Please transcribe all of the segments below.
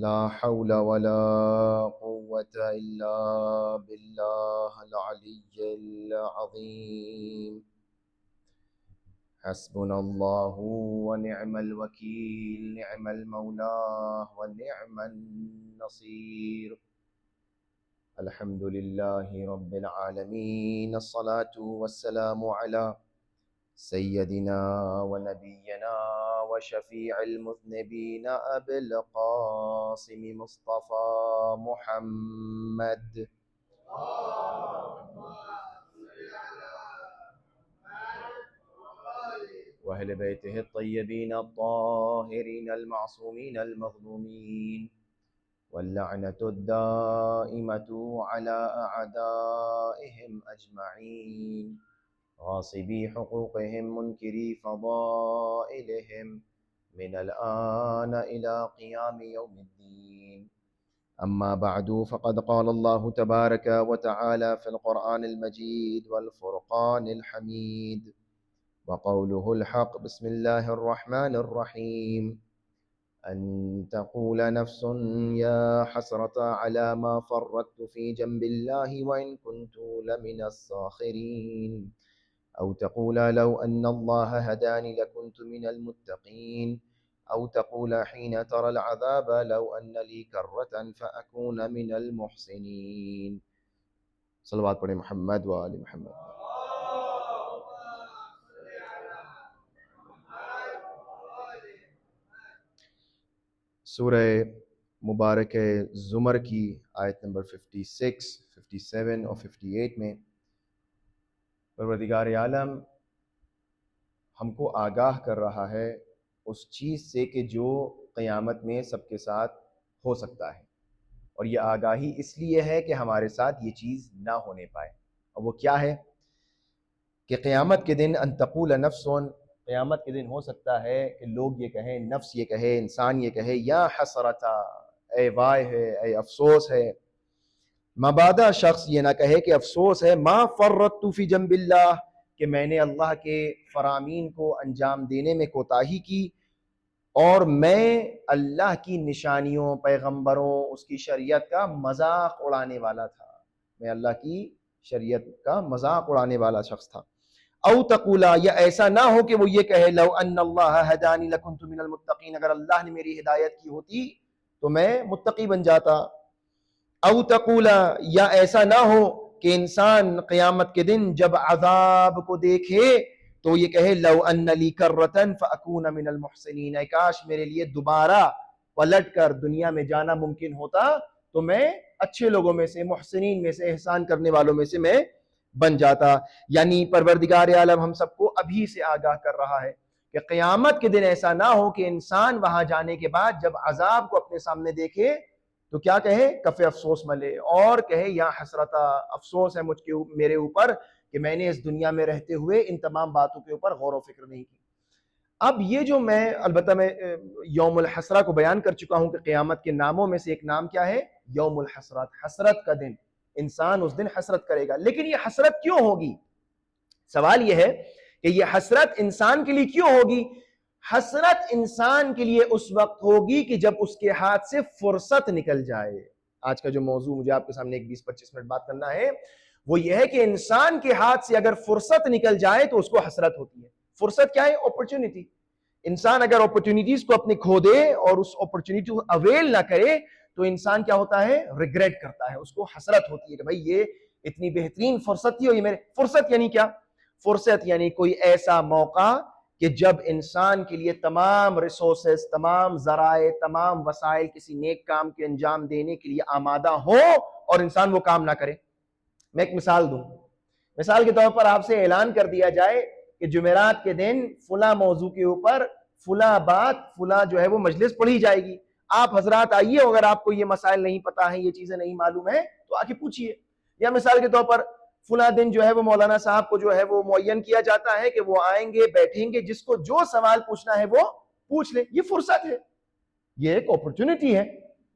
لا حول ولا قوة إلا بالله العلي العظيم. حسبنا الله ونعم الوكيل، نعم المولى ونعم النصير. الحمد لله رب العالمين، الصلاة والسلام على سيدنا ونبينا وشفيع المذنبين أبي القاسم مصطفى محمد وأهل بيته الطيبين الطاهرين المعصومين المظلومين، واللعنة الدائمة على أعدائهم أجمعين، غاصبي حقوقهم منكري فضائلهم، من الآن إلى قيام يوم الدين. أما بعد، فقد قال الله تبارك وتعالى في القرآن المجيد والفرقان الحميد وقوله الحق: بسم الله الرحمن الرحيم. أن تقول نفس يا حسرة على ما فرطت في جنب الله وإن كنت لمن الساخرين، أو تقول لو أن الله هداني لكنت من المتقين، أو تقول حين ترى العذاب لو أن لي كرة فأكون من المحسنين. صلوات پڑھیں محمد و آل محمد. سورہ مبارک زمر کی آیت نمبر 56، 57 اور 58 میں پروردگار عالم ہم کو آگاہ کر رہا ہے اس چیز سے کہ جو قیامت میں سب کے ساتھ ہو سکتا ہے، اور یہ آگاہی اس لیے ہے کہ ہمارے ساتھ یہ چیز نہ ہونے پائے. اور وہ کیا ہے کہ قیامت کے دن ان تقول نفس، قیامت کے دن ہو سکتا ہے کہ لوگ یہ کہیں، نفس یہ کہے، انسان یہ کہے، یا حسرتا، اے وائے ہے، اے افسوس ہے. مبادہ شخص یہ نہ کہے کہ افسوس ہے، ما فرطت فی جنب اللہ، کہ میں نے اللہ کے فرامین کو انجام دینے میں کوتاہی کی، اور میں اللہ کی نشانیوں، پیغمبروں، اس کی شریعت کا مذاق اڑانے والا تھا. میں اللہ کی شریعت کا مذاق اڑانے والا شخص تھا. او تقولا، یا ایسا نہ ہو کہ وہ یہ کہے لو ان اللہ ہدانی لکنت من المتقین، اگر اللہ نے میری ہدایت کی ہوتی تو میں متقی بن جاتا. او تقولا، یا ایسا نہ ہو کہ انسان قیامت کے دن جب عذاب کو دیکھے تو یہ کہے لو ان لی کرۃ فاکون من المحسنین، اے کاش میرے لیے دوبارہ پلٹ کر دنیا میں جانا ممکن ہوتا تو میں اچھے لوگوں میں سے، محسنین میں سے، احسان کرنے والوں میں سے میں بن جاتا. یعنی پروردگار عالم ہم سب کو ابھی سے آگاہ کر رہا ہے کہ قیامت کے دن ایسا نہ ہو کہ انسان وہاں جانے کے بعد جب عذاب کو اپنے سامنے دیکھے تو کیا کہے؟ کف افسوس ملے، اور کہے یا حسرتا، افسوس ہے مجھ کے میرے اوپر کہ میں نے اس دنیا میں رہتے ہوئے ان تمام باتوں کے اوپر غور و فکر نہیں کی. اب یہ جو میں البتہ میں یوم الحسرہ کو بیان کر چکا ہوں کہ قیامت کے ناموں میں سے ایک نام کیا ہے؟ یوم الحسرات، حسرت کا دن. انسان اس دن حسرت کرے گا. لیکن یہ حسرت کیوں ہوگی؟ سوال یہ ہے کہ یہ حسرت انسان کے لیے کیوں ہوگی؟ حسرت انسان کے لیے اس وقت ہوگی کہ جب اس کے ہاتھ سے فرصت نکل جائے. آج کا جو موضوع مجھے آپ کے سامنے ایک 20-25 منٹ بات کرنا ہے وہ یہ ہے کہ انسان کے ہاتھ سے اگر فرصت نکل جائے تو اس کو حسرت ہوتی ہے. فرصت کیا ہے؟ اپرچونٹی. انسان اگر اپرچونٹیز کو اپنے کھو دے اور اس اپرچونٹی کو اویل نہ کرے تو انسان کیا ہوتا ہے؟ ریگریٹ کرتا ہے، اس کو حسرت ہوتی ہے کہ بھائی یہ اتنی بہترین فرصت تھی اور یہ میرے. فرصت یعنی کیا؟ فرصت یعنی کوئی ایسا موقع کہ جب انسان کے لیے تمام ریسورسز، تمام ذرائع، تمام وسائل کسی نیک کام کے انجام دینے کے لیے آمادہ ہو اور انسان وہ کام نہ کرے. میں ایک مثال دوں. مثال کے طور پر آپ سے اعلان کر دیا جائے کہ جمعرات کے دن فلاں موضوع کے اوپر فلاں بات، فلاں جو ہے وہ مجلس پڑھی جائے گی. آپ حضرات آئیے، اگر آپ کو یہ مسائل نہیں پتہ ہیں، یہ چیزیں نہیں معلوم ہیں تو آ کے پوچھئے. یا مثال کے طور پر فلاں دن جو ہے وہ مولانا صاحب کو جو ہے وہ معین کیا جاتا ہے کہ وہ آئیں گے، بیٹھیں گے، جس کو جو سوال پوچھنا ہے وہ پوچھ لیں. یہ فرصت ہے، یہ ایک اپرچونٹی ہے.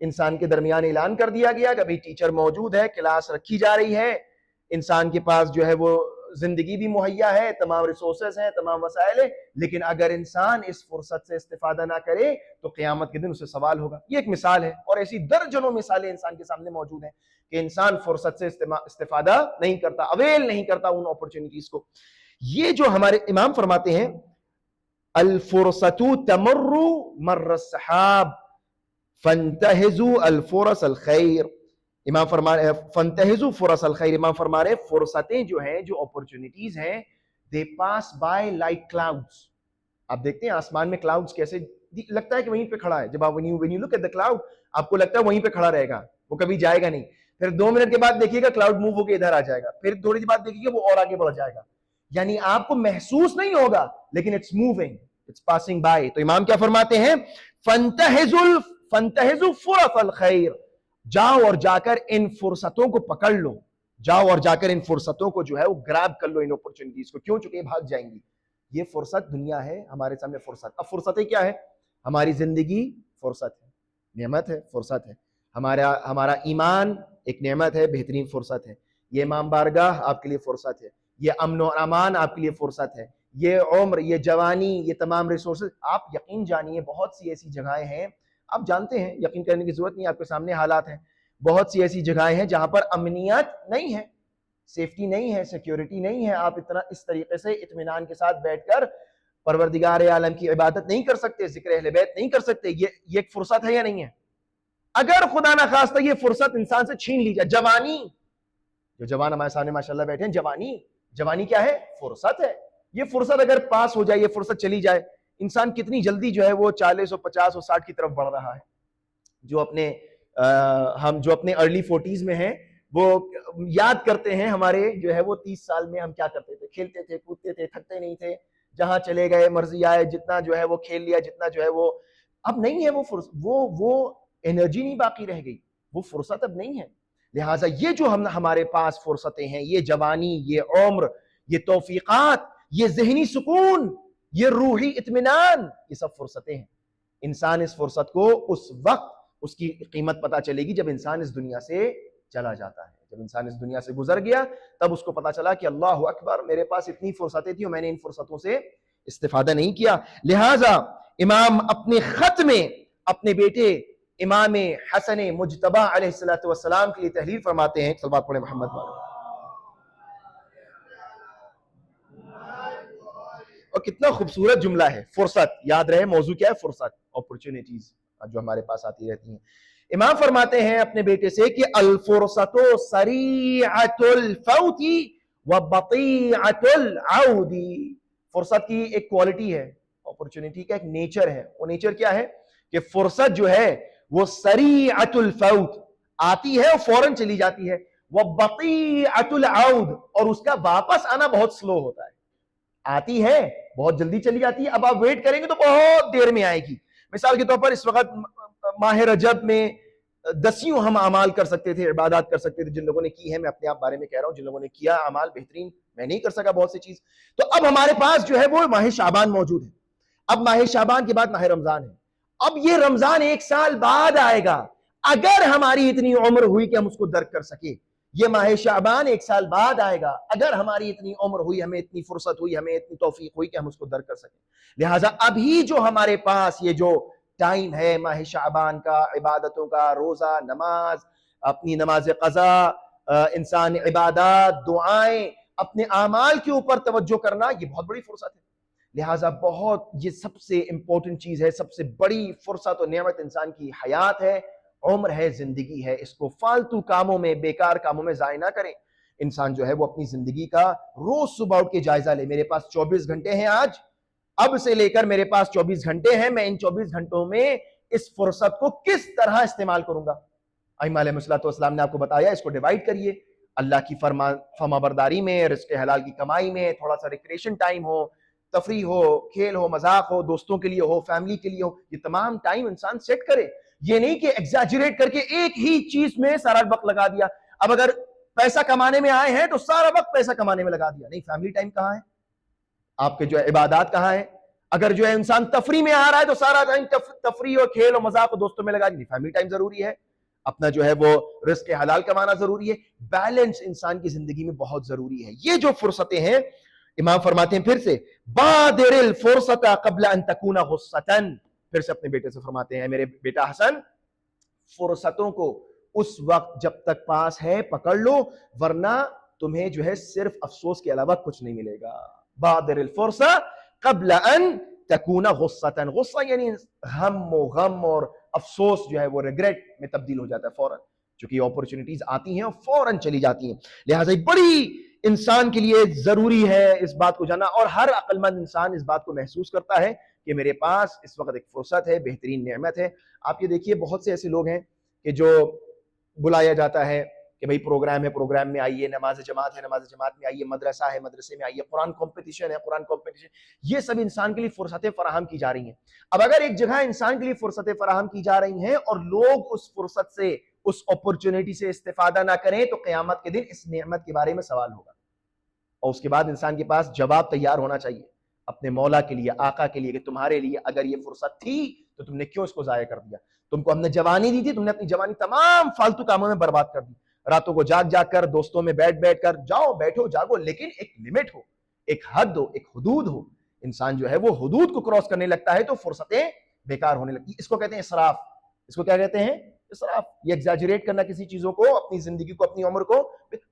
انسان کے درمیان اعلان کر دیا گیا کہ بھئی ٹیچر موجود ہے، کلاس رکھی جا رہی ہے، انسان کے پاس جو ہے وہ زندگی بھی مہیا ہے, تمام ریسورسز ہیں, تمام وسائل ہیں, لیکن اگر انسان اس فرصت سے استفادہ نہ کرے تو قیامت کے دن اسے سوال ہوگا. یہ ایک مثال ہے, اور ایسی درجنوں مثالیں انسان کے سامنے موجود ہیں کہ انسان فرصت سے استفادہ نہیں کرتا, اویل نہیں کرتا ان اپرچونٹیز کو. یہ جو ہمارے امام فرماتے ہیں الفرصۃ تمر مر السحاب فانتہزوا الفرص الخیر, امام فرما رہے فانتہزوا فرص الخیر, امام فرما رہے فرصتیں جو ہیں, جو اپرچونٹیز ہیں, they pass by like clouds. آپ دیکھتے ہیں آسمان میں کلاؤڈز کیسے لگتا ہے کہ وہیں پہ کھڑا ہے, جب آپ when you look at the cloud آپ کو لگتا ہے وہیں پہ کھڑا رہے گا, وہ کبھی جائے گا نہیں. پھر 2 منٹ کے بعد دیکھیے گا کلاؤڈ موو ہو کے ادھر آ جائے گا, پھر تھوڑی دیر بعد دیکھیے گا وہ اور آگے بڑھ جائے گا. یعنی آپ کو محسوس نہیں ہوگا لیکن it's moving, it's passing by. تو امام کیا فرماتے ہیں فانتہزوا فرص الخیر, جاؤ اور جا کر ان فرصتوں کو پکڑ لو, جاؤ اور جا کر ان فرصتوں کو جو ہے وہ گراب کر لو, ان اپرچونٹیز کو, کیوں؟ چونکہ یہ بھاگ جائیں گی. یہ فرصت دنیا ہے ہمارے سامنے فرصت. اب فرصتیں کیا ہے؟ ہماری زندگی فرصت ہے, نعمت ہے, فرصت ہے. ہمارا ایمان ایک نعمت ہے, بہترین فرصت ہے. یہ امام بارگاہ آپ کے لیے فرصت ہے, یہ امن و امان آپ کے لیے فرصت ہے, یہ عمر, یہ جوانی, یہ تمام ریسورسز. آپ یقین جانیے بہت سی ایسی جگہیں ہیں, آپ جانتے ہیں, یقین کرنے کی ضرورت نہیں, آپ کے سامنے حالات ہیں, بہت سی ایسی جگہیں ہیں جہاں پر امنیت نہیں ہے, سیفٹی نہیں ہے, سیکیورٹی نہیں ہے. آپ اتنا اس طریقے سے اطمینان کے ساتھ بیٹھ کر پروردگار عالم کی عبادت نہیں کر سکتے, ذکر اہل بیت نہیں کر سکتے. یہ ایک فرصت ہے یا نہیں ہے؟ اگر خدا نہ خواستہ یہ فرصت انسان سے چھین لی جائے, جوانی, جو جوان ہمارے سامنے ماشاءاللہ بیٹھے ہیں, جوانی کیا ہے؟ فرصت ہے. یہ فرصت اگر پاس ہو جائے, یہ فرصت چلی جائے, انسان کتنی جلدی جو ہے وہ 40 اور 50 اور 60 کی طرف بڑھ رہا ہے. ہم جو اپنے ارلی 40s میں ہیں وہ یاد کرتے ہیں ہمارے جو ہے وہ 30 سال میں ہم کیا کرتے تھے, کھیلتے تھے, کودتے تھے, تھکتے نہیں تھے, جہاں چلے گئے مرضی آئے, جتنا جو ہے وہ کھیل لیا, جتنا جو ہے وہ اب نہیں ہے. وہ انرجی نہیں باقی رہ گئی, وہ فرصت اب نہیں ہے. لہٰذا یہ جو ہمارے پاس فرصتیں ہیں, یہ جوانی, یہ عمر, یہ توفیقات, یہ ذہنی سکون, یہ روحی اطمینان, یہ سب فرصتیں ہیں. انسان اس فرصت کو اس وقت اس کی قیمت پتہ چلے گی جب انسان اس دنیا سے چلا جاتا ہے. جب انسان اس دنیا سے گزر گیا تب اس کو پتا چلا کہ اللہ اکبر, میرے پاس اتنی فرصتیں تھیں اور میں نے ان فرصتوں سے استفادہ نہیں کیا. لہٰذا امام اپنے خط میں اپنے بیٹے امام حسن مجتبی علیہ السلام کے لیے تحریر فرماتے ہیں. صلوات پڑھیں محمد والے. اور کتنا خوبصورت جملہ ہے, فرصت. یاد رہے موضوع کیا ہے؟ فرصت, اپرچونٹیز جو ہمارے پاس آتی رہتی ہیں. امام فرماتے ہیں اپنے بیٹے سے کہ الفرصت سریعۃ الفوت وبطیعۃ العود. فرصت کی ایک کوالٹی ہے, اپرچونٹی کا ایک نیچر ہے. وہ نیچر کیا ہے کہ فرصت جو ہے وہ سریعۃ الفوت, آتی ہے اور فوراً چلی جاتی ہے, وبطیعۃ العود, اور اس کا واپس آنا بہت سلو ہوتا ہے. آتی ہے بہت جلدی چلی جاتی ہے, اب آپ ویٹ کریں گے تو بہت دیر میں آئے گی. مثال کے طور پر اس وقت ماہ رجب میں 10 ہم اعمال کر سکتے تھے, عبادات کر سکتے تھے, جن لوگوں نے کی ہے, میں اپنے آپ بارے میں کہہ رہا ہوں, جن لوگوں نے کیا اعمال بہترین, میں نہیں کر سکا بہت سی چیز. تو اب ہمارے پاس جو ہے وہ ماہ شعبان موجود ہے. اب ماہ شعبان کے بعد ماہ رمضان ہے. اب یہ رمضان 1 سال بعد آئے گا, اگر ہماری اتنی عمر ہوئی کہ ہم اس کو درک کر سکے. یہ ماہ شعبان 1 سال بعد آئے گا, اگر ہماری اتنی عمر ہوئی, ہمیں اتنی فرصت ہوئی, ہمیں اتنی توفیق ہوئی کہ ہم اس کو درک کر سکیں. لہٰذا ابھی جو ہمارے پاس یہ جو ٹائم ہے ماہ شعبان کا, عبادتوں کا, روزہ, نماز, اپنی نماز قضا, انسان عبادات, دعائیں, اپنے اعمال کے اوپر توجہ کرنا, یہ بہت بڑی فرصت ہے. لہٰذا یہ سب سے امپورٹنٹ چیز ہے, سب سے بڑی فرصت اور نعمت انسان کی حیات ہے, عمر ہے, زندگی ہے. اس کو فالتو کاموں میں, بیکار کاموں میں ضائع نہ کریں. انسان جو ہے وہ اپنی زندگی کا روز صبح اٹھ کے جائزہ لے. میرے پاس 24 گھنٹے ہیں, آج اب سے لے کر میرے پاس 24 گھنٹے ہیں, میں ان 24 گھنٹوں میں اس فرصت کو کس طرح استعمال کروں گا. ائمہ علیہ السلام نے آپ کو بتایا, اس کو ڈیوائیڈ کریے. اللہ کی فرما برداری میں, رزق حلال کی کمائی میں, تھوڑا سا ریکریشن ٹائم ہو, تفریح ہو, کھیل ہو, مذاق ہو, دوستوں کے لیے ہو, فیملی کے لیے ہو, یہ تمام ٹائم انسان سیٹ کرے. یہ نہیں کہ ایگزیجریٹ کر کے ایک ہی چیز میں سارا وقت لگا دیا. اب اگر پیسہ کمانے میں آئے ہیں تو سارا وقت پیسہ کمانے میں لگا دیا. نہیں, فیملی ٹائم کہاں ہے, آپ کے جو ہے عبادات کہاں ہے. اگر جو ہے انسان تفریح میں آ رہا ہے تو سارا ٹائم تفریح اور کھیل اور مذاق اور دوستوں میں لگا دی. فیملی ٹائم ضروری ہے. اپنا جو ہے وہ رزق حلال کمانا ضروری ہے. بیلنس انسان کی زندگی میں بہت ضروری ہے. یہ جو فرصتیں ہیں امام فرماتے ہیں پھر سے بادر الفرصت قبل ان تکون غصۃ، پھر سے اپنے بیٹے سے فرماتے ہیں میرے بیٹا حسن فرصتوں کو اس وقت جب تک پاس ہے پکڑ لو، ورنہ تمہیں جو ہے صرف افسوس کے علاوہ کچھ نہیں ملے گا. بادر الفرصہ قبل ان تکون غصۃ، غصہ یعنی غم و غم اور افسوس جو ہے وہ ریگریٹ میں تبدیل ہو جاتا ہے فوراً، چونکہ یہ اپرچونٹیز آتی ہیں اور فوراً چلی جاتی ہیں. لہٰذا بڑی انسان کے لیے ضروری ہے اس بات کو جاننا، اور ہر عقل مند انسان اس بات کو محسوس کرتا ہے کہ میرے پاس اس وقت ایک فرصت ہے، بہترین نعمت ہے. آپ یہ دیکھیے بہت سے ایسے لوگ ہیں کہ جو بلایا جاتا ہے کہ بھئی پروگرام ہے، پروگرام میں آئیے، نماز جماعت ہے، نماز جماعت میں آئیے، مدرسہ ہے، مدرسے میں آئیے، قرآن کمپٹیشن ہے، قرآن کمپٹیشن. یہ سب انسان کے لیے فرصتیں فراہم کی جا رہی ہیں. اب اگر ایک جگہ انسان کے لیے فرصتیں فراہم کی جا رہی ہیں اور لوگ اس فرصت سے، اس اپرچونٹی سے استفادہ نہ کریں، تو قیامت کے دن اس نعمت کے بارے میں سوال ہوگا. اور اس کے بعد انسان کے پاس جواب تیار ہونا چاہیے اپنے مولا کے لیے، آقا کے لیے، کہ تمہارے لیے اگر یہ فرصت تھی تو تم نے کیوں اس کو ضائع کر دیا؟ تم کو ہم نے جوانی دی تھی، تم نے اپنی جوانی تمام فالتو کاموں میں برباد کر دی. راتوں کو جاگ جاگ کر، دوستوں میں بیٹھ کر، جاؤ بیٹھو جاگو، لیکن ایک لمٹ ہو، ایک حد ہو، ایک حدود ہو. انسان جو ہے وہ حدود کو کراس کرنے لگتا ہے تو فرصتیں بیکار ہونے لگتی. اس کو کہتے ہیں اسراف. اس کو کیا کہتے ہیں؟ اسراف. یہ ایگزیجریٹ کرنا کسی چیزوں کو، اپنی زندگی کو، اپنی عمر کو.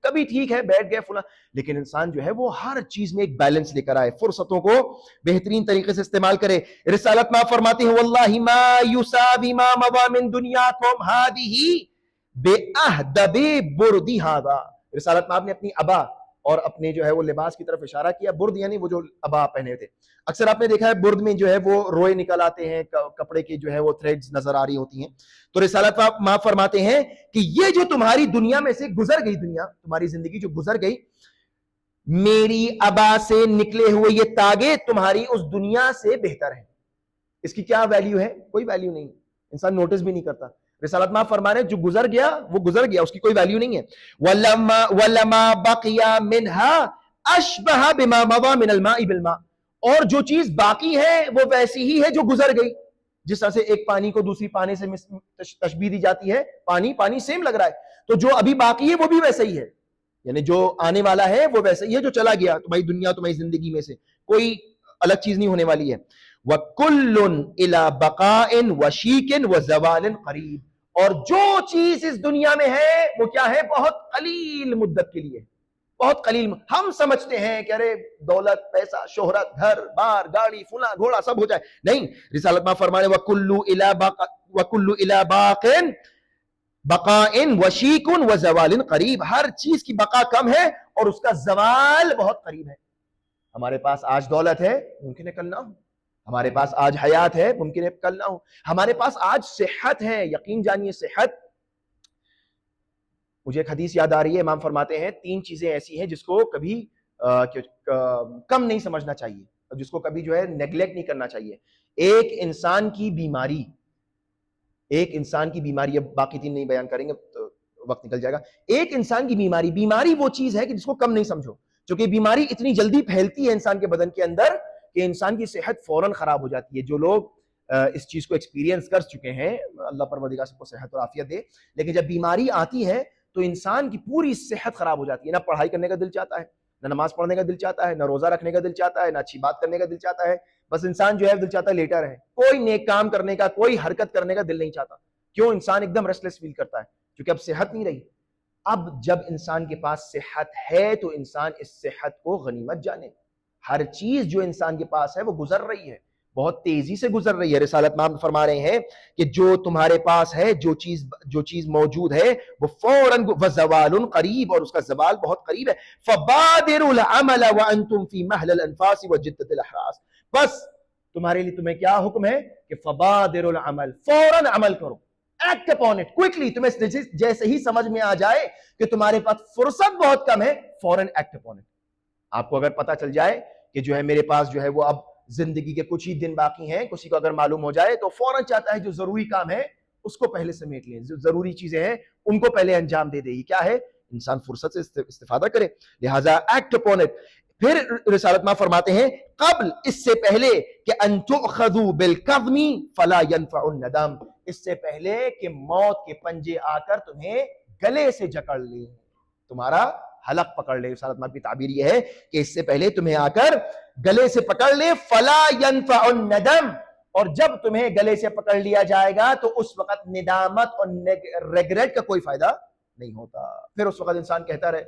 کبھی ٹھیک ہے بیٹھ گئے فلاں، لیکن انسان جو ہے وہ ہر چیز میں ایک بیلنس لے کر آئے، فرصتوں کو بہترین طریقے سے استعمال کرے. رسالت میں فرماتے ہیں واللہ ما یساوی ما مضى من دنیاکم هذه باہدب بردی هذا. رسالت میں آپ نے اپنی ابا اور اپنے جو ہے وہ لباس کی طرف اشارہ کیا. برد یعنی وہ جو ابا پہنے تھے. اکثر آپ نے دیکھا ہے برد میں جو ہے وہ روئے نکل آتے ہیں، کپڑے کی جو ہے وہ تھریڈز نظر آ رہی ہوتی ہیں. تو رسالت ماں فرماتے ہیں کہ یہ جو تمہاری دنیا میں سے گزر گئی، دنیا تمہاری زندگی جو گزر گئی، میری ابا سے نکلے ہوئے یہ تاگے تمہاری اس دنیا سے بہتر ہیں. اس کی کیا ویلیو ہے؟ کوئی ویلیو نہیں، انسان نوٹس بھی نہیں کرتا. رسالت ماں فرما رہے ہیں جو گزر گیا وہ گزر گیا، اس کی کوئی ویلیو نہیں ہے. وَلَمَا بَقِيَ مِنْهَا أَشْبَهَ بِمَا مَضَى مِنَ الْمَاءِ بِالْمَاءِ. اور جو چیز باقی ہے وہ ویسی ہی ہے جو گزر گئی. جس طرح سے ایک پانی کو دوسری پانی سے تشبیہ دی جاتی ہے، پانی سیم لگ رہا ہے، تو جو ابھی باقی ہے وہ بھی ویسا ہی ہے، یعنی جو آنے والا ہے وہ ویسا ہی ہے جو چلا گیا. تمہاری دنیا، تمہاری زندگی میں سے کوئی الگ چیز نہیں ہونے والی ہے. وَكُلٌّ إِلَى بَقَاءٍ وَشِيكٍ وَزَوَالٍ قَرِيبٍ. اور جو چیز اس دنیا میں ہے وہ کیا ہے؟ بہت قلیل مدت کے لیے، بہت قلیل. ہم سمجھتے ہیں کہ ارے دولت، پیسہ، شہرت، گھر بار، گاڑی، فلاں گھوڑا سب ہو جائے. نہیں، رسالت میں فرمانے وَكُلُّ إِلَى بَاقٍ بَقَاءٍ وَشِيكٌ وَزَوَالٍ قَرِيبٍ. ہر چیز کی بقا کم ہے اور اس کا زوال بہت قریب ہے. ہمارے پاس آج دولت ہے، ممکن ہے کل نہ ہو. ہمارے پاس آج حیات ہے، ممکن ہے کل نہ ہو. ہمارے پاس آج صحت ہے، یقین جانیے صحت. مجھے ایک حدیث یاد آ رہی ہے، امام فرماتے ہیں 3 چیزیں ایسی ہیں جس کو کبھی کم نہیں سمجھنا چاہیے، جس کو کبھی جو ہے نیگلیکٹ نہیں کرنا چاہیے. ایک انسان کی بیماری، ایک انسان کی بیماری. اب باقی 3 نہیں بیان کریں گے تو وقت نکل جائے گا. ایک انسان کی بیماری وہ چیز ہے کہ جس کو کم نہیں سمجھو، کیونکہ بیماری اتنی جلدی پھیلتی ہے انسان کے بدن کے اندر کہ انسان کی صحت فوراً خراب ہو جاتی ہے. جو لوگ اس چیز کو ایکسپیرینس کر چکے ہیں، اللہ پروردگار سب کو صحت اور عافیت دے، لیکن جب بیماری آتی ہے تو انسان کی پوری صحت خراب ہو جاتی ہے. نہ پڑھائی کرنے کا دل چاہتا ہے، نہ نماز پڑھنے کا دل چاہتا ہے، نہ روزہ رکھنے کا دل چاہتا ہے، نہ اچھی بات کرنے کا دل چاہتا ہے. بس انسان جو ہے دل چاہتا ہے لیٹا رہے، کوئی نیک کام کرنے کا، کوئی حرکت کرنے کا دل نہیں چاہتا. کیوں؟ انسان ایک دم ریسٹلیس فیل کرتا ہے کیونکہ اب صحت نہیں رہی. اب جب انسان کے پاس صحت ہے تو انسان اس صحت کو غنیمت جانے. ہر چیز جو انسان کے پاس ہے وہ گزر رہی ہے، بہت تیزی سے گزر رہی ہے. رسالت میں فرما رہے ہیں کہ جو تمہارے پاس ہے، جو چیز موجود ہے وہ فوراً وزوال قریب، اور اس کا زوال بہت قریب ہے. فبادروا العمل وانتم فی محل الانفاس وجدۃ الاحراس. بس تمہیں کیا حکم ہے کہ فبادروا العمل، فوراً عمل کرو. Act upon it quickly. تمہیں جیسے ہی سمجھ میں آ جائے کہ تمہارے پاس فرصت بہت کم ہے، فوراً ایکٹ اپون اٹ. آپ کو اگر پتا چل جائے کہ جو ہے میرے پاس جو ہے وہ اب زندگی کے کچھ ہی دن باقی ہیں، کسی کو اگر معلوم ہو جائے تو فوراً چاہتا ہے جو ضروری کام ہے اس کو پہلے سمیٹ لیں، جو ضروری چیزیں ہیں ان کو پہلے انجام دے دے. یہ کیا ہے؟ انسان فرصت سے استفادہ کرے. لہٰذا ایکٹ اپون اٹ. پھر رسالت ماں فرماتے ہیں قبل، اس سے پہلے کہ ان تؤخذوا بالکظم فلا ينفع الندم. اس سے پہلے کہ موت کے پنجے آ کر تمہیں گلے سے جکڑ لے، تمہارا حلق پکڑ لے۔ رسالت مآب کی تعبیر یہ ہے کہ اس سے پہلے تمہیں آ کر گلے سے پکڑ لے، فلا ينفع الندم، اور جب تمہیں گلے سے پکڑ لیا جائے گا تو اس وقت ندامت اور ریگریٹ کا کوئی فائدہ نہیں ہوتا۔ پھر اس وقت انسان کہتا رہے،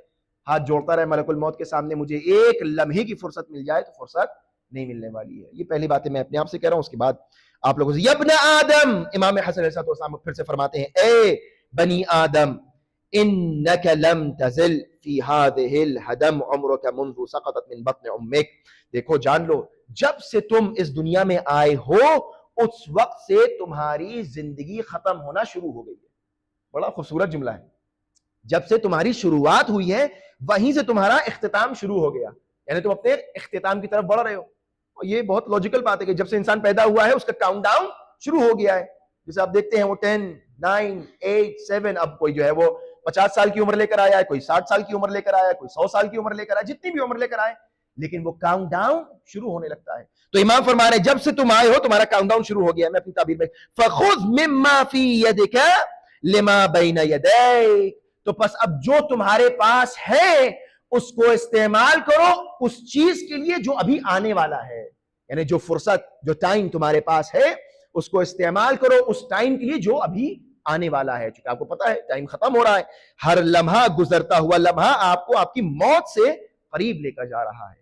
ہاتھ جوڑتا رہے ملک الموت کے سامنے، مجھے ایک لمحے کی فرصت مل جائے، تو فرصت نہیں ملنے والی ہے۔ یہ پہلی باتیں میں اپنے آپ سے کہہ رہا ہوں، اس کے بعد آپ لوگوں سے، یا ابن آدم، امام حسن علیہ السلام پھر سے فرماتے ہیں، اے بنی آدم، انک لم تزل فی هذه الهدم عمرک منذ سقطت من بطن امک، دیکھو جان لو جب سے تم اس دنیا میں آئے ہو اس وقت سے تمہاری زندگی ختم ہونا شروع ہو گئی ہے۔ بڑا خوبصورت جملہ ہے، جب سے تمہاری شروعات ہوئی ہے وہیں سے تمہارا اختتام شروع ہو گیا، یعنی تم اپنے اختتام کی طرف بڑھ رہے ہو۔ اور یہ بہت لاجیکل بات ہے کہ جب سے انسان پیدا ہوا ہے اس کا کاؤنٹ ڈاؤن شروع ہو گیا ہے۔ جیسے آپ دیکھتے ہیں وہ 10 9 8 7، اب کوئی جو ہے وہ 50 سال کی عمر لے کر آیا ہے، کوئی 60 سال کی عمر لے کر آیا ہے، کوئی 100 سال کی عمر لے کر آیا، جتنی بھی عمر لے کر آئے، لیکن وہ کاؤنٹ ڈاؤن شروع ہونے لگتا ہے۔ تو امام فرما رہے ہیں جب سے تم آئے ہو تمہارا کاؤنٹ ڈاؤن شروع ہو گیا ہے۔ میں اپنی تعبیر میں، فخذ مما فی یدک لما بین یدیک، تو پس اب جو تمہارے پاس ہے اس کو استعمال کرو اس چیز کے لیے جو ابھی آنے والا ہے، یعنی جو فرصت، جو ٹائم تمہارے پاس ہے اس کو استعمال کرو اس ٹائم کے لیے جو ابھی آنے والا ہے، چونکہ آپ کو پتا ہے ٹائم ختم ہو رہا ہے، ہر لمحہ گزرتا ہوا لمحہ آپ کو آپ کی موت سے قریب لے کر جا رہا ہے۔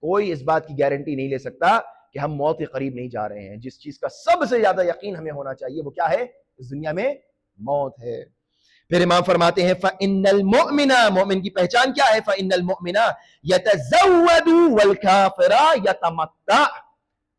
کوئی اس بات کی گارنٹی نہیں لے سکتا کہ ہم موت کے قریب نہیں جا رہے ہیں۔ جس چیز کا سب سے زیادہ یقین ہمیں ہونا چاہیے وہ کیا ہے؟ اس دنیا میں موت ہے۔ پھر امام فرماتے ہیں فَإِنَّ الْمُؤْمِنَ، مومن کی پہچان کیا ہے؟ فَإِنَّ الْمُؤْمِنَ يَتَزَوَّدُ وَالْكَافِرَ يَتَمَتَّعُ،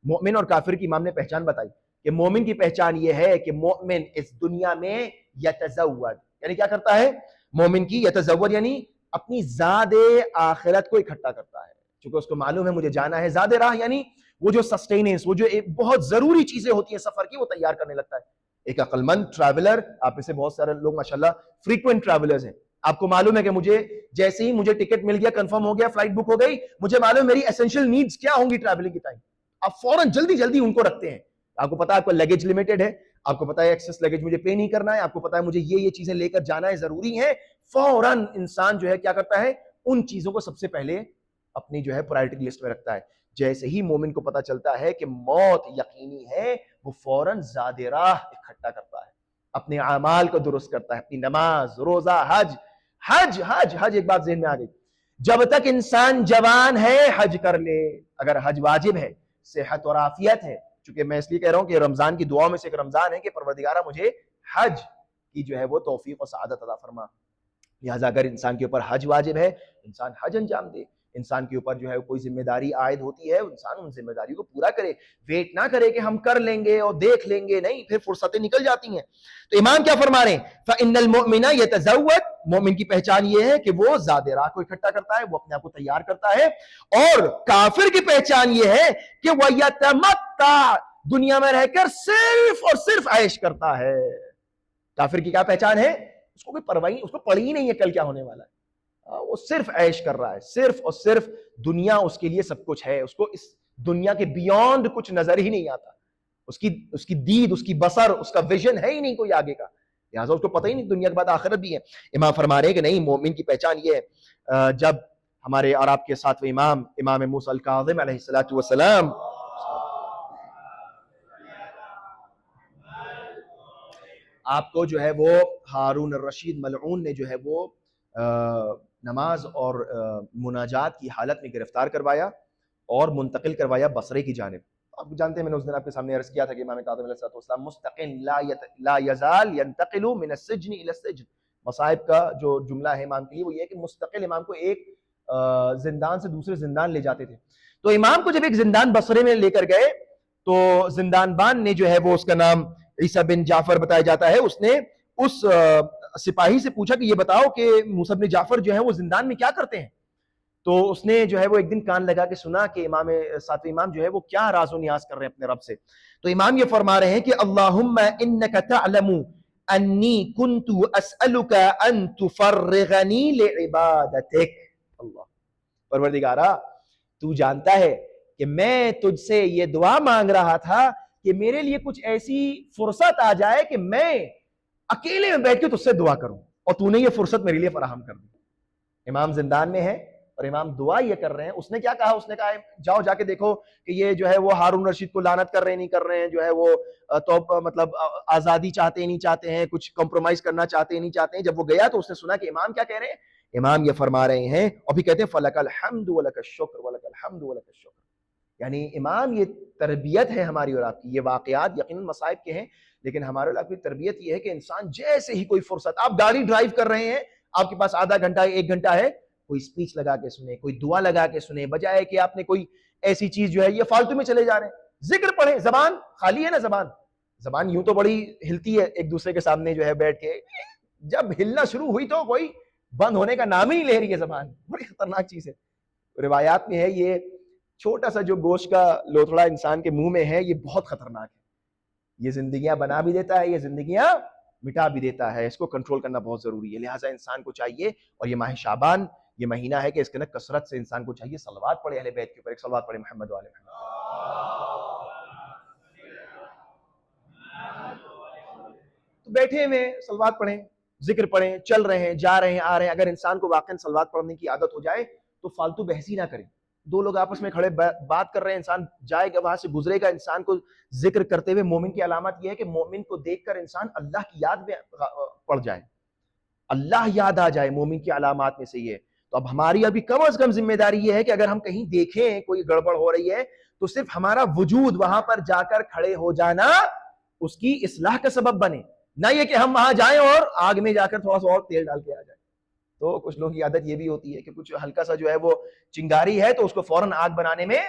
مومن اور کافر کی امام نے پہچان بتائی کہ مومن کی پہچان یہ ہے کہ مومن اس دنیا میں یتزود، یعنی کیا کرتا ہے؟ مومن کی یتزود یعنی اپنی زاد آخرت کو اکٹھا کرتا ہے، چونکہ اس کو معلوم ہے مجھے جانا ہے، زاد راہ یعنی وہ جو سسٹیننس، وہ جو بہت ضروری چیزیں ہوتی ہیں سفر کی، وہ تیار کرنے لگتا ہے۔ ایک عقل مند ٹریولر، آپ میں سے بہت سارے لوگ ماشاءاللہ فریکوینٹ ٹریولرز ہیں، آپ کو معلوم ہے کہ مجھے جیسے ہی مجھے ٹکٹ مل گیا، کنفرم ہو گیا، فلائٹ بک ہو گئی، مجھے معلوم ہے میری ایسنشل نیڈز کیا ہوں گی ٹریولنگ کی ٹائم، آپ فوراً جلدی جلدی ان کو رکھتے ہیں۔ آپ کو پتا ہے آپ کا لگیج لمیٹڈ ہے، آپ کو پتا ہے ایکسس لگیج مجھے پے نہیں کرنا ہے، آپ کو پتا ہے مجھے یہ چیزیں لے کر جانا ہے، ضروری ہے، فوراً انسان جو ہے کیا کرتا ہے؟ ان چیزوں کو سب سے پہلے اپنی جو ہے پرائورٹی لسٹ میں رکھتا ہے۔ جیسے ہی مومن کو پتا چلتا ہے کہ موت یقینی ہے، وہ فوراً زاد راہ اکٹھا کرتا ہے، اپنے اعمال کو درست کرتا ہے، اپنی نماز، روزہ، حج ایک بات ذہن میں آ گئی، جب تک انسان جوان ہے حج کر لے، اگر حج واجب ہے، صحت اور عافیت ہے، چونکہ میں اس لیے کہہ رہا ہوں کہ رمضان کی دعاؤں میں سے ایک رمضان ہے کہ پروردگارہ مجھے حج کی جو ہے وہ توفیق و سعادت عطا فرما، لہٰذا اگر انسان کے اوپر حج واجب ہے انسان حج انجام دے، انسان کے اوپر جو ہے کوئی ذمہ داری عائد ہوتی ہے انسان ان ذمہ داریوں کو پورا کرے، ویٹ نہ کرے کہ ہم کر لیں گے اور دیکھ لیں گے، نہیں، پھر فرصتیں نکل جاتی ہیں۔ تو امام کیا فرما رہے ہیں؟ فَإِنَّ الْمُؤْمِنَ يَتَزَوَّدُ، مومن کی پہچان یہ ہے کہ وہ زاد راہ کو اکٹھا کرتا ہے، وہ اپنے آپ کو تیار کرتا ہے، اور کافر کی پہچان یہ ہے کہ وہ یتمتع، دنیا میں رہ کر صرف اور صرف عیش کرتا ہے۔ کافر کی کیا پہچان ہے؟ اس کو کوئی پرواہ نہیں، اس کو پڑھی ہی نہیں ہے کل کیا ہونے والا ہے، وہ صرف عیش کر رہا ہے، صرف اور صرف دنیا اس کے لیے سب کچھ ہے، اس کو اس دنیا کے بیونڈ کچھ نظر ہی نہیں آتا، اس کی دید، اس کی بصر، اس کا ویژن ہے ہی نہیں کوئی آگے کا، لہٰذا اس کو پتہ ہی نہیں دنیا کے بعد آخرت بھی ہے۔ امام فرما رہے ہیں کہ نہیں، مومن کی پہچان یہ ہے، جب ہمارے اور آپ کے ساتویں امام موسیٰ الکاظم علیہ السلام آپ کو جو ہے وہ ہارون الرشید ملعون نے جو ہے وہ نماز اور مناجات کی حالت میں گرفتار کروایا اور منتقل کروایا بصرے کی جانب۔ آپ جانتے ہیں میں نے اس دن آپ کے سامنے عرض کیا تھا کہ امام کاظم علیہ السلام مستقل لا یزال ینتقل من السجن الى السجن، مصائب کا جو جملہ ہے امام کے لیے وہ یہ ہے کہ مستقل امام کو ایک زندان سے دوسرے زندان لے جاتے تھے۔ تو امام کو جب ایک زندان بصرے میں لے کر گئے تو زندان بان نے جو ہے وہ، اس کا نام عیسیٰ بن جعفر بتایا جاتا ہے، اس نے اس سپاہی سے پوچھا کہ یہ بتاؤ کہ موسیٰ بن جعفر جو ہے وہ زندان میں کیا کرتے ہیں؟ تو اس نے جو ہے وہ ایک دن کان لگا کے سنا کہ ساتویں امام جو ہے وہ کیا راز و نیاز کر رہے ہیں اپنے رب سے۔ تو امام یہ فرما رہے ہیں کہ اللہم انک تعلم انی کنت اسألک ان تفرغنی لعبادتک، اللہ پروردگارہ تو جانتا ہے کہ میں تجھ سے یہ دعا مانگ رہا تھا کہ میرے لیے کچھ ایسی فرصت آ جائے کہ میں اکیلے میں بیٹھ کے تجھ سے دعا کروں اور تو نے یہ فرصت میرے لیے فراہم کر دی۔ امام زندان میں ہے اور امام دعا یہ کر رہے ہیں۔ اس نے کیا کہا؟ اس نے کہا جاؤ جا کے دیکھو کہ یہ جو ہے وہ ہارون رشید کو لعنت کر رہے نہیں کر رہے ہیں، جو ہے وہ تو مطلب آزادی چاہتے نہیں چاہتے ہیں، کچھ کمپرومائز کرنا چاہتے نہیں چاہتے ہیں۔ جب وہ گیا تو اس نے سنا کہ امام کیا کہہ رہے ہیں، امام یہ فرما رہے ہیں اور بھی کہتے ہیں فلک الحمد ولک الشکر ولک الحمد ولک الشکر، یعنی امام یہ تربیت ہے ہماری اور آپ کی۔ یہ واقعات یقیناً مصائب کے ہیں، لیکن ہمارے اور آپ کی تربیت یہ ہے کہ انسان جیسے ہی کوئی فرصت، آپ گاڑی ڈرائیو کر رہے ہیں، آپ کے پاس آدھا گھنٹہ ہے، 1 گھنٹہ ہے، کوئی سپیچ لگا کے سنے، کوئی دعا لگا کے سنے، بجائے کہ آپ نے کوئی ایسی چیز جو ہے یہ فالتو میں چلے جا رہے ہیں۔ ذکر پڑھیں، زبان خالی ہے نا، زبان یوں تو بڑی ہلتی ہے ایک دوسرے کے سامنے جو ہے بیٹھ کے، جب ہلنا شروع ہوئی تو کوئی بند ہونے کا نام ہی نہیں لے رہی ہے زبان، بڑی خطرناک چیز ہے۔ روایات میں ہے یہ چھوٹا سا جو گوشت کا لوتھڑا انسان کے منہ میں ہے یہ بہت خطرناک ہے، یہ زندگیاں بنا بھی دیتا ہے، یہ زندگیاں مٹا بھی دیتا ہے، اس کو کنٹرول کرنا بہت ضروری ہے۔ لہٰذا انسان کو چاہیے، اور یہ ماہ شعبان یہ مہینہ ہے کہ اس کے اندر کثرت سے انسان کو چاہیے صلوات پڑھے اہل بیت کے اوپر۔ ایک صلوات پڑھے محمد وعلی محمد۔ تو بیٹھے ہوئے صلوات پڑھیں، ذکر پڑھیں، چل رہے ہیں، جا رہے ہیں، آ رہے ہیں۔ اگر انسان کو واقعا صلوات پڑھنے کی عادت ہو جائے تو فالتو بحثی نہ کریں۔ 2 لوگ آپس میں کھڑے بات کر رہے ہیں، انسان جائے گا وہاں سے گزرے گا، انسان کو ذکر کرتے ہوئے، مومن کی علامت یہ ہے کہ مومن کو دیکھ کر انسان اللہ کی یاد میں پڑ جائے، اللہ یاد آ جائے، مومن کی علامات میں سے یہ۔ تو اب ہماری ابھی کم از کم ذمہ داری یہ ہے کہ اگر ہم کہیں دیکھیں کوئی گڑبڑ ہو رہی ہے تو صرف ہمارا وجود وہاں پر جا کر کھڑے ہو جانا اس کی اصلاح کا سبب بنے، نہ یہ کہ ہم وہاں جائیں اور آگ میں جا کر تھوڑا سا اور تیل ڈال کے آ جائیں۔ تو کچھ لوگوں کی عادت یہ بھی ہوتی ہے کہ کچھ ہلکا سا جو ہے وہ چنگاری ہے تو اس کو فوراً آگ بنانے میں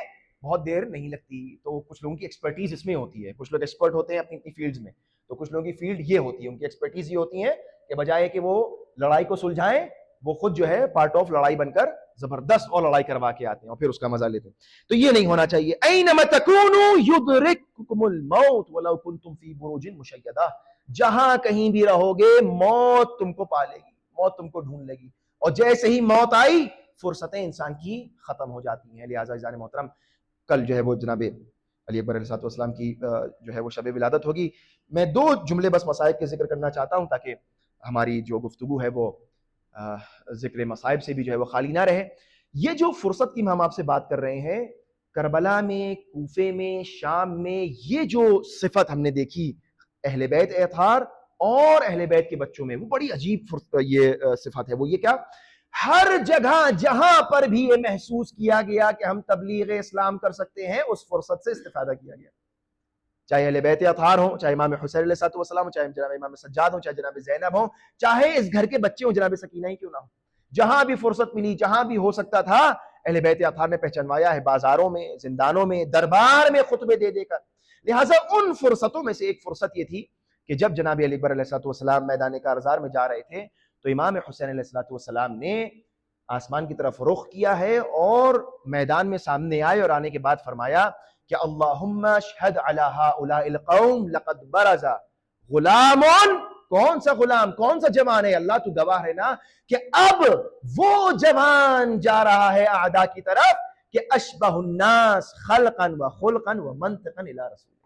بہت دیر نہیں لگتی۔ تو کچھ لوگوں کی ایکسپرٹیز اس میں ہوتی ہے، کچھ لوگ ایکسپرٹ ہوتے ہیں اپنی اپنی فیلڈز میں، تو کچھ لوگوں کی فیلڈ یہ ہوتی ہے، ان کی ایکسپرٹیز یہ ہوتی ہے کہ بجائے کہ وہ لڑائی کو سلجھائیں، وہ خود جو ہے پارٹ آف لڑائی بن کر زبردست اور لڑائی کروا کے آتے ہیں اور پھر اس کا مزہ لیتے ہیں۔ تو یہ نہیں ہونا چاہیے۔ اینما تکونوا یدرککم الموت ولو کنتم فی بروج مشیدہ، جہاں کہیں بھی رہو گے موت تم کو پالے گی، موت تم کو ڈھونڈ لے گی، اور جیسے ہی موت آئی فرصتیں انسان کی ختم ہو جاتی ہیں۔ لہٰذا عزیزان محترم، کل جو ہے وہ جناب علی اکبر علیہ السلام کی جو ہے وہ شب ولادت ہوگی۔ میں 2 جملے بس مصائب کے ذکر کرنا چاہتا ہوں تاکہ ہماری جو گفتگو ہے وہ ذکر مصائب سے بھی جو ہے وہ خالی نہ رہے۔ یہ جو فرصت کی ہم آپ سے بات کر رہے ہیں، کربلا میں، کوفے میں، شام میں، یہ جو صفت ہم نے دیکھی اہل بیت اطہار اور اہل بیت کے بچوں میں، وہ بڑی عجیب یہ صفت ہے۔ وہ یہ کیا؟ ہر جگہ جہاں پر بھی یہ محسوس کیا گیا کہ ہم تبلیغ اسلام کر سکتے ہیں، اس فرصت سے استفادہ کیا گیا، چاہے اہل بیت اطہار ہوں، چاہے امام حسین علیہ السلام ہوں، چاہے جناب امام سجاد ہوں، چاہے جناب زینب ہوں، چاہے اس گھر کے بچے ہوں جناب سکینہ ہی کیوں نہ ہوں، جہاں بھی فرصت ملی، جہاں بھی ہو سکتا تھا، اہل بیت اطہار نے پہچانوایا ہے، بازاروں میں، زندانوں میں، دربار میں خطبے دے دے کر۔ لہٰذا ان فرصتوں میں سے ایک فرصت یہ تھی کہ جب جناب علی اکبر علیہ السلام میدان کارزار میں جا رہے تھے تو امام حسین علیہ السلام نے آسمان کی طرف رخ کیا ہے اور میدان میں سامنے آئے اور آنے کے بعد فرمایا کہ اللہم اشہد علی ہؤلاء القوم لقد برز غلام، کون سا غلام، کون سا جوان ہے، اللہ تو گواہ ہے نا کہ اب وہ جوان جا رہا ہے اعداء کی طرف کہ اشبہ الناس خلقا و خلقا و منطقا الی رسول،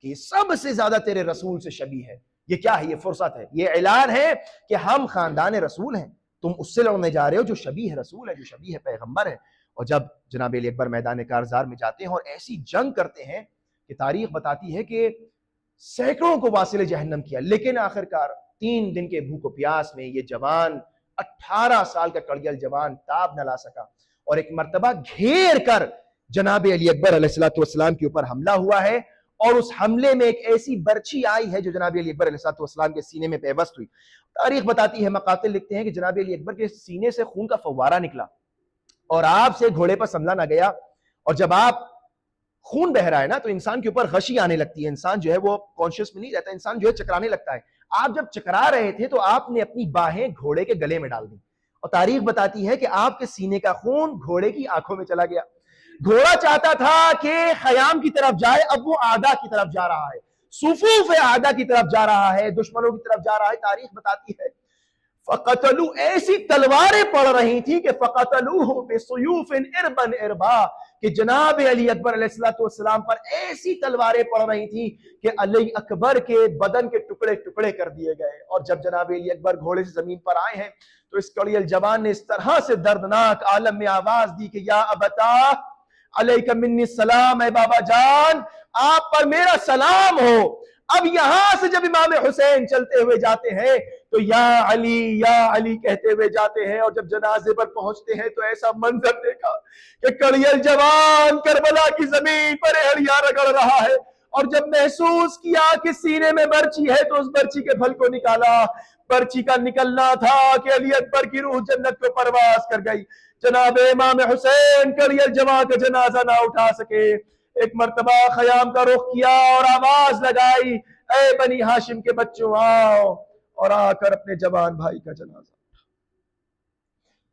کہ سب سے زیادہ تیرے رسول سے شبیہ ہے۔ یہ کیا ہے؟ یہ فرصت ہے، یہ اعلان ہے کہ ہم خاندان رسول ہیں، تم اس سے لڑنے جا رہے ہو جو شبیہ رسول ہے، جو شبیہ پیغمبر ہے۔ اور جب جناب علی اکبر میدان کارزار میں جاتے ہیں اور ایسی جنگ کرتے ہیں کہ تاریخ بتاتی ہے کہ سینکڑوں کو واصل جہنم کیا، لیکن آخرکار 3 دن کے بھوک و پیاس میں یہ جوان 18 سال کا کڑیل جوان تاب نہ لا سکا، اور ایک مرتبہ گھیر کر جناب علی اکبر علیہ السلام کے اوپر حملہ ہوا ہے، اور اس حملے میں ایک ایسی برچھی آئی ہے جو جناب علی اکبر علیہ السلام کے سینے میں پیوست ہوئی۔ تاریخ بتاتی ہے، مقاتل لکھتے ہیں کہ جناب علی اکبر کے سینے سے خون کا فوارہ نکلا اور آپ سے گھوڑے پر سنبھلا نہ گیا، اور جب آپ خون بہ رہا ہے نا تو انسان کے اوپر غشی آنے لگتی ہے، انسان جو ہے وہ کانشیس میں نہیں رہتا، انسان جو ہے چکرانے لگتا ہے۔ آپ جب چکرا رہے تھے تو آپ نے اپنی باہیں گھوڑے کے گلے میں ڈال دی، اور تاریخ بتاتی ہے کہ آپ کے سینے کا خون گھوڑے کی آنکھوں میں چلا گیا۔ گھوڑا چاہتا تھا کہ خیام کی طرف جائے، اب وہ اعداء کی طرف جا رہا ہے، صفوف اعداء کی طرف جا رہا ہے، دشمنوں کی طرف جا رہا ہے۔ تاریخ بتاتی ہے فقتلوا، ایسی تلواریں پڑ رہی تھی کہ فقتلوہ بسیوف اربا اربا، کہ جناب علی اکبر علیہ السلام پر ایسی تلواریں پڑ رہی تھیں کہ علی اکبر کے بدن کے ٹکڑے ٹکڑے کر دیے گئے. اور جب جناب علی اکبر گھوڑے سے زمین پر آئے ہیں تو اس کڑی الجوان نے اس طرح سے دردناک عالم میں آواز دی کہ یا ابتا علیک منی السلام، اے بابا جان آپ پر میرا سلام ہو. اب یہاں سے جب امام حسین چلتے ہوئے جاتے ہیں تو یا علی کہتے ہوئے جاتے ہیں، اور جب جنازے پر پہنچتے ہیں تو ایسا منظر دیکھا کہ کڑی الجوان کربلا کی زمین پر اڑیا رگڑ رہا ہے. اور جب محسوس کیا کہ سینے میں برچی ہے تو اس برچی کے پھل کو نکالا. برچی کا نکلنا تھا کہ علی اکبر کی روح جنت کو پرواز کر گئی. جناب امام حسین کڑی الجوان کا جنازہ نہ اٹھا سکے. ایک مرتبہ خیام کا رخ کیا اور آواز لگائی، اے بنی ہاشم کے بچوں آؤ، اور آ کر اپنے جوان بھائی کا جنازہ.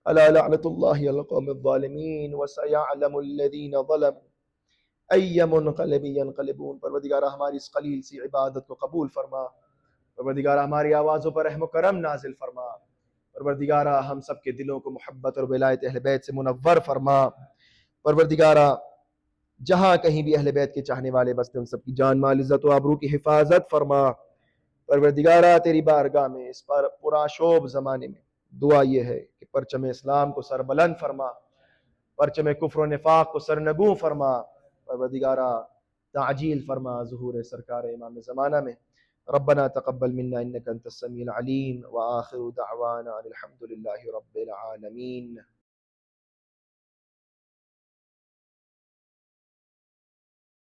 الا لعنت اللہ علی القوم الظالمین وسیعلم الذین ظلموا ای منقلب ینقلبون. پروردگارہ ہماری اس قلیل سی عبادت کو قبول فرما. پروردگارہ ہماری آوازوں پر رحم و کرم نازل فرما. پروردگارہ ہم سب کے دلوں کو محبت اور ولایت اہل بیت سے منور فرما. پروردگارہ جہاں کہیں بھی اہل بیت کے چاہنے والے بستے ان سب کی جان مال عزت و آبرو کی حفاظت فرما. پروردگارہ تیری بارگاہ میں اس پر پرآشوب زمانے میں دعا یہ ہے کہ پرچم اسلام کو سربلند فرما، پرچم کفر و نفاق کو سرنگوں فرما. پروردگارہ تعجیل فرما ظہور سرکار امام زمانہ میں. ربنا تقبل منا انك انت السميع العليم واخر دعوانا الحمد لله رب العالمين.